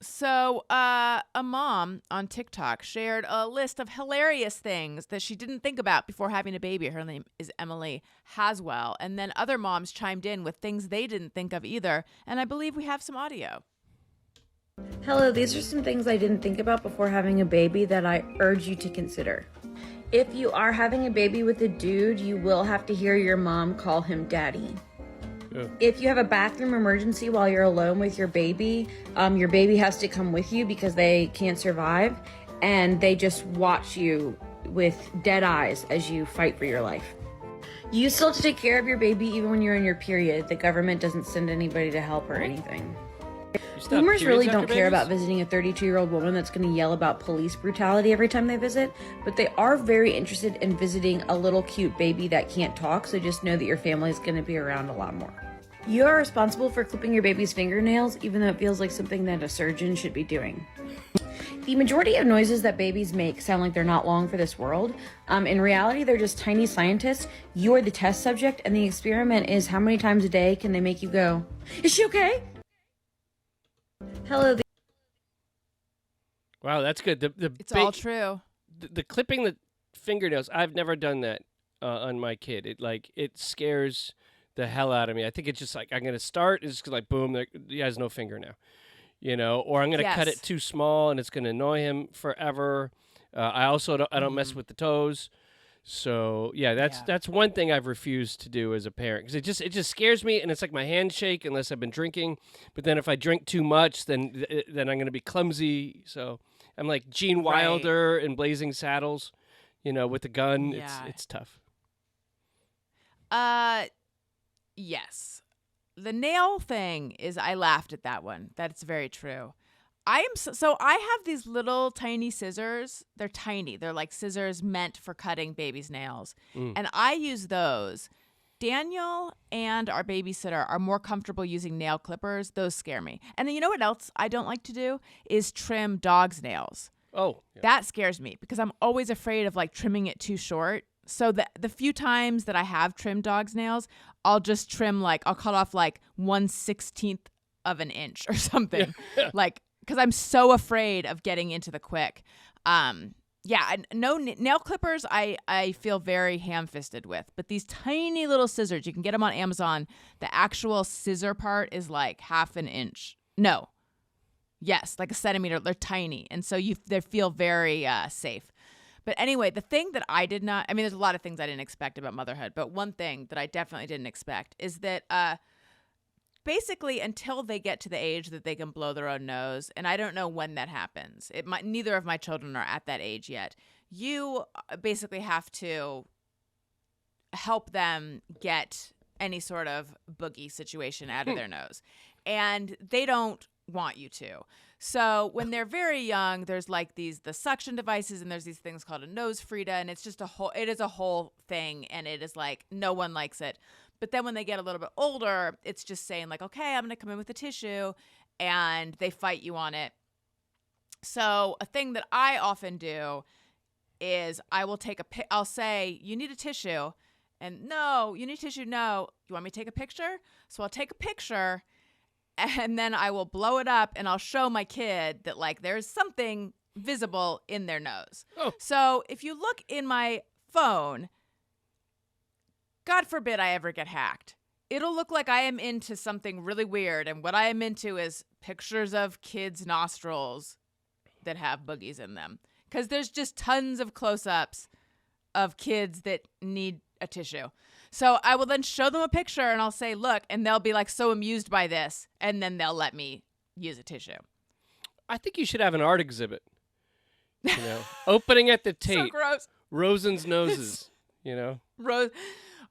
So, a mom on TikTok shared a list of hilarious things that she didn't think about before having a baby. Her name is Emily Haswell. And then other moms chimed in with things they didn't think of either. And I believe we have some audio. Hello, these are some things I didn't think about before having a baby that I urge you to consider. If you are having a baby with a dude, you will have to hear your mom call him daddy. If you have a bathroom emergency while you're alone with your baby has to come with you because they can't survive, and they just watch you with dead eyes as you fight for your life. You still have to take care of your baby even when you're on your period. The government doesn't send anybody to help or anything. Boomers really don't care about visiting a 32-year-old woman that's going to yell about police brutality every time they visit, but they are very interested in visiting a little cute baby that can't talk, so just know that your family is going to be around a lot more. You are responsible for clipping your baby's fingernails, even though it feels like something that a surgeon should be doing. The majority of noises that babies make sound like they're not long for this world. In reality, they're just tiny scientists. You are the test subject, and the experiment is how many times a day can they make you go, "Is she okay?" Hello. Wow, that's good. It's all true. The clipping the fingernails, I've never done that on my kid. It scares the hell out of me. I think it's just like, I'm going to start, it's just like, boom, he has no finger now. Or I'm going to cut it too small and it's going to annoy him forever. I also don't mess with the toes. So that's one thing I've refused to do as a parent, because it just scares me, and it's like my hands shake unless I've been drinking. But then if I drink too much, then I'm going to be clumsy. So I'm like Gene Wilder in Blazing Saddles, with the gun. Yeah. It's tough. Yes, the nail thing is. I laughed at that one. That's very true. I have these little tiny scissors. They're tiny. They're like scissors meant for cutting babies' nails. And I use those. Daniel and our babysitter are more comfortable using nail clippers. Those scare me. And then you know what else I don't like to do is trim dogs' nails. Oh. Yeah. That scares me because I'm always afraid of like trimming it too short. So the few times that I have trimmed dogs' nails, I'll just trim I'll cut off 1/16 of an inch or something. Because I'm so afraid of getting into the quick. No nail clippers I feel very ham-fisted with. But these tiny little scissors, you can get them on Amazon. The actual scissor part is like half an inch. No. Yes, like a centimeter. They're tiny. And so they feel very safe. But anyway, the thing that I did not, there's a lot of things I didn't expect about motherhood. But one thing that I definitely didn't expect is that basically, until they get to the age that they can blow their own nose, and I don't know when that happens. Neither of my children are at that age yet. You basically have to help them get any sort of boogie situation out of their nose, and they don't want you to. So when they're very young, there's the suction devices, and there's these things called a nose Frida, and it's just it is a whole thing, and it is no one likes it. But then when they get a little bit older, it's just saying okay, I'm going to come in with a tissue, and they fight you on it. So a thing that I often do is I will I'll say, you need a tissue, and no, you need tissue. No, you want me to take a picture? So I'll take a picture, and then I will blow it up, and I'll show my kid that there's something visible in their nose. Oh. So if you look in my phone, God forbid I ever get hacked, it'll look like I am into something really weird. And what I am into is pictures of kids' nostrils that have boogies in them. Because there's just tons of close-ups of kids that need a tissue. So I will then show them a picture and I'll say, look, and they'll be so amused by this. And then they'll let me use a tissue. I think you should have an art exhibit. Opening at the Tate. So gross. Rosen's noses, Rose.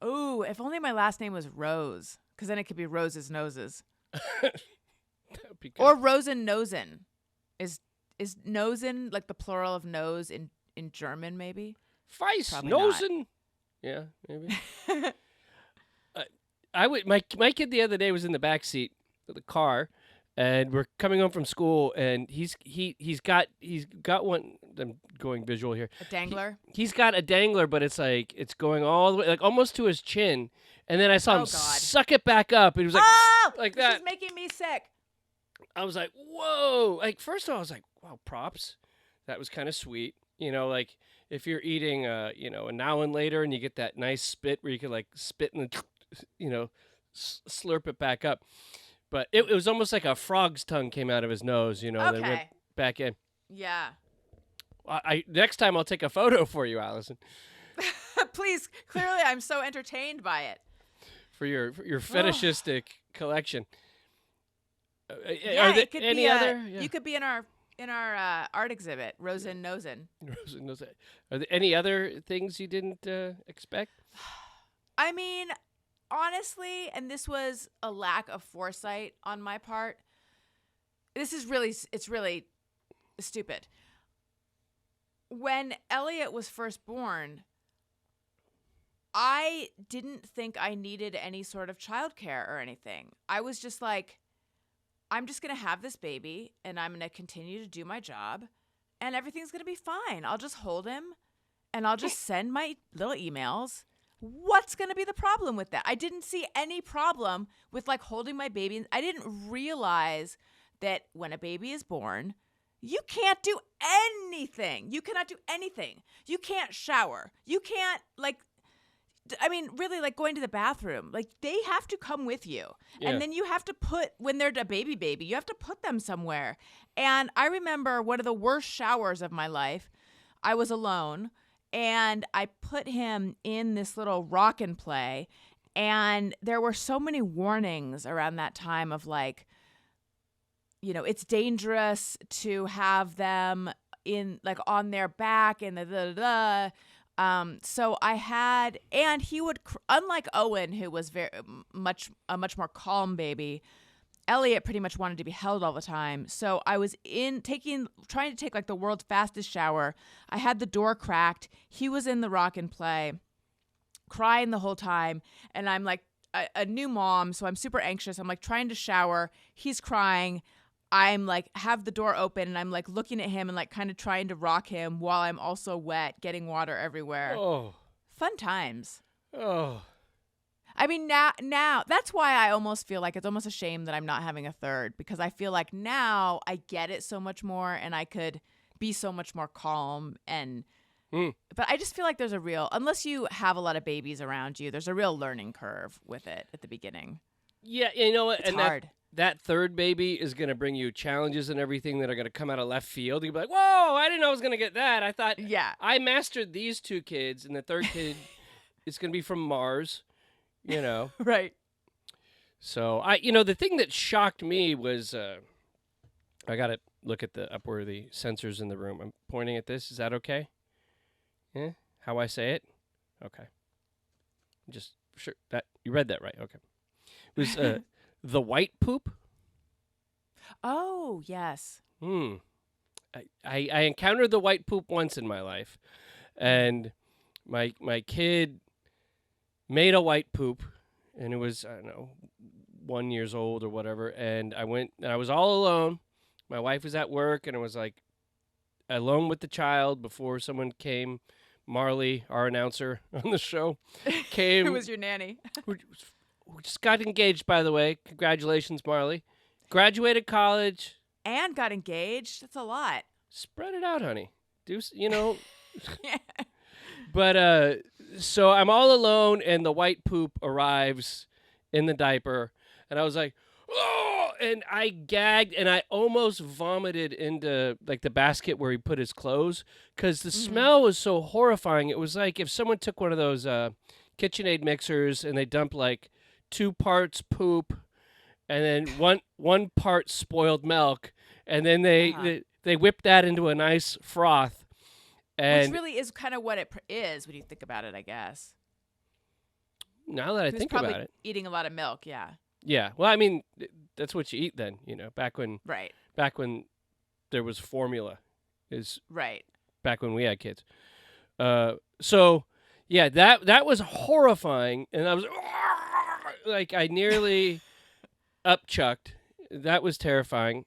Ooh, if only my last name was Rose, because then it could be Rose's Noses. Or Rosen Nosen. Is Nosen the plural of nose in German, maybe? Feist, Nosen. Not. Yeah, maybe. My kid the other day was in the back seat of the car, and we're coming home from school, and he's got one. I'm going visual here. A dangler. He's got a dangler, but it's going all the way, almost to his chin, and then I saw him suck it back up. It was like that. This is making me sick. I was like, whoa. Like, first of all, I was like, wow, props. That was kind of sweet. Like if you're eating, a now and later and you get that nice spit where you can like spit and, slurp it back up. But it was almost like a frog's tongue came out of his nose, and then went Okay. back in. Yeah. Next time I'll take a photo for you, Allison, Please. Clearly, I'm so entertained by it. for your fetishistic collection. Yeah, Are there it could any be other? Yeah. You could be in our art exhibit, Rosen Nosen. Are there any other things you didn't expect? I mean, honestly, and this was a lack of foresight on my part. It's really stupid. When Elliot was first born, I didn't think I needed any sort of childcare or anything. I was just like, I'm just going to have this baby and I'm going to continue to do my job and everything's going to be fine. I'll just hold him and I'll just send my little emails. What's going to be the problem with that? I didn't see any problem with like holding my baby. I didn't realize that when a baby is born, you can't do anything. You cannot do anything. You can't shower. You can't really, like going to the bathroom, like they have to come with you. Yeah. And then you have to when they're a baby, you have to put them somewhere. And I remember one of the worst showers of my life. I was alone and I put him in this little rock and play. And there were so many warnings around that time of like, it's dangerous to have them in like on their back and so I had, and he would, unlike Owen, who was a much more calm baby, Elliot pretty much wanted to be held all the time. So I was trying to take like the world's fastest shower. I had the door cracked. He was in the rock and play, crying the whole time. And I'm like a new mom, so I'm super anxious. I'm like trying to shower. He's crying. I'm like, have the door open and I'm like looking at him and like kind of trying to rock him while I'm also wet, getting water everywhere. Oh. Fun times. Oh. I mean, now that's why I almost feel like it's almost a shame that I'm not having a third, because I feel like now I get it so much more and I could be so much more calm but I just feel like unless you have a lot of babies around you, there's a real learning curve with it at the beginning. Yeah, you know what? It's hard. That third baby is going to bring you challenges and everything that are going to come out of left field. You'll be like, whoa, I didn't know I was going to get that. I thought I mastered these two kids, and the third kid is going to be from Mars, Right. So, the thing that shocked me was I got to look at the Upworthy sensors in the room. I'm pointing at this. Is that okay? Yeah? How I say it? Okay. Just sure that you read that right. Okay. It was the white poop. Oh, yes. I encountered the white poop once in my life, and my kid made a white poop, and it was, I don't know, 1 year old or whatever, and I went and I was all alone. My wife was at work, and I was like alone with the child before someone came. Marley, our announcer on the show, came. Who was your nanny? who just got engaged, by the way. Congratulations, Marley. Graduated college. And got engaged. That's a lot. Spread it out, honey. But so I'm all alone, and the white poop arrives in the diaper, and I was like, oh, and I gagged, and I almost vomited into like the basket where he put his clothes, because the smell was so horrifying. It was like if someone took one of those KitchenAid mixers and they dumped like 2 parts poop and then one part spoiled milk, and then they whipped that into a nice froth. And which really is kind of what it is when you think about it, I guess. Now that I think about it, eating a lot of milk, yeah. Yeah, well, I mean, that's what you eat then, back when there was formula, is right. Back when we had kids. So yeah, that was horrifying, and I was like, I nearly upchucked. That was terrifying.